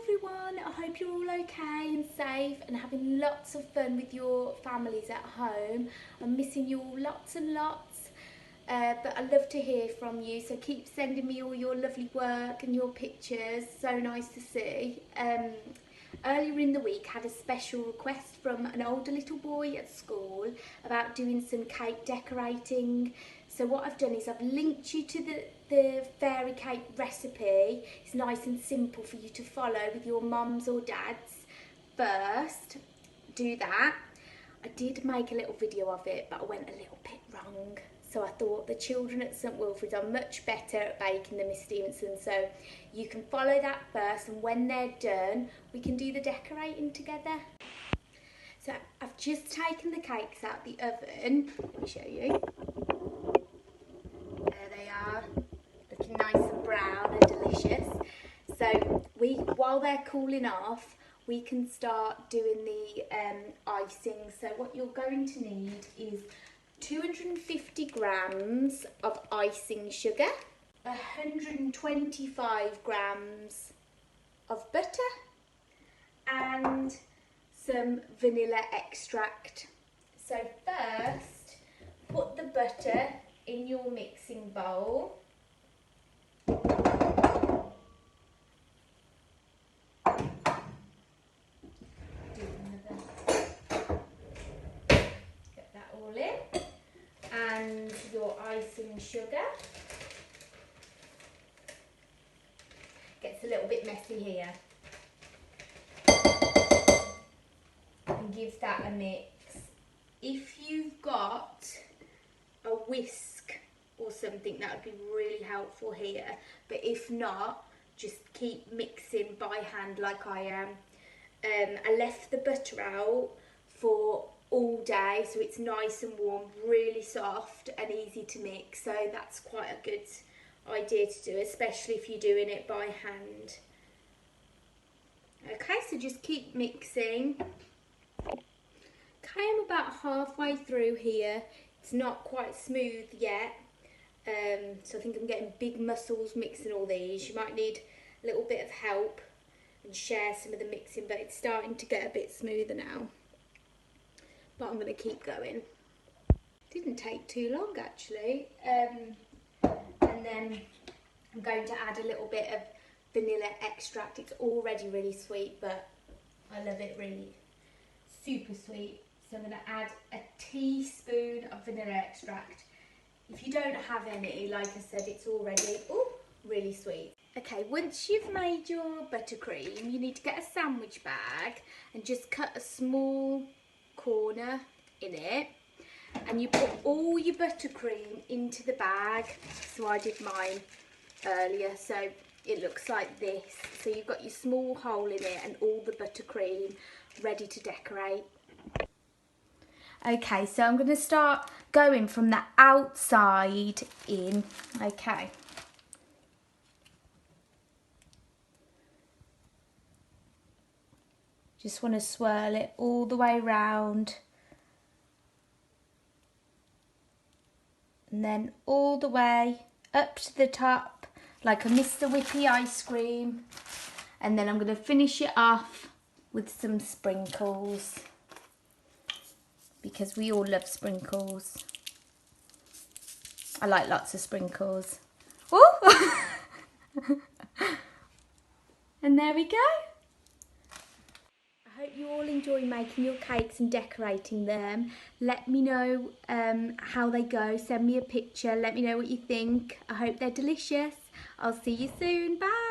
everyone, I hope you're all okay and safe and having lots of fun with your families at home. I'm missing you all lots and lots, but I love to hear from you, so keep sending me all your lovely work and your pictures. So nice to see. Earlier in the week I had a special request from an older little boy at school about doing some cake decorating. So what I've done is I've linked you to the fairy cake recipe. It's nice and simple for you to follow with your mums or dads. First, do that. I did make a little video of it, but I went a little bit wrong. So I thought the children at St Wilfrid's are much better at baking than Miss Stevenson. So you can follow that first, and when they're done, we can do the decorating together. So I've just taken the cakes out the oven. Let me show you. There they are, looking nice and brown and delicious. So while they're cooling off, we can start doing the icing. So what you're going to need is 250 grams of icing sugar, 125 grams of butter, and some vanilla extract. So first, put the butter in your mixing bowl. Get that all in. And your icing sugar. Gets a little bit messy here. And give that a mix. If you've got a whisk or something, that would be really helpful here. But if not, just keep mixing by hand like I am. I left the butter out for all day, so it's nice and warm, really soft and easy to mix. So that's quite a good idea to do, especially if you're doing it by hand. Okay, so just keep mixing. Okay, I'm about halfway through here. It's not quite smooth yet, so I think I'm getting big muscles mixing all these. You might need a little bit of help and share some of the mixing, but it's starting to get a bit smoother now. But I'm going to keep going. Didn't take too long actually. And then I'm going to add a little bit of vanilla extract. It's already really sweet, but I love it really super sweet. So I'm going to add a teaspoon of vanilla extract. If you don't have any, like I said, it's already really sweet. Okay, once you've made your buttercream, you need to get a sandwich bag and just cut a small corner in it, and you put all your buttercream into the bag. So I did mine earlier, so it looks like this. So you've got your small hole in it and all the buttercream ready to decorate. Okay, so I'm going to start going from the outside in. Okay. Just want to swirl it all the way round. And then all the way up to the top, like a Mr. Whippy ice cream. And then I'm going to finish it off with some sprinkles, because we all love sprinkles. I like lots of sprinkles. Oh! And there we go. I hope you all enjoy making your cakes and decorating them. Let me know how they go. Send me a picture. Let me know what you think. I hope they're delicious. I'll see you soon. Bye.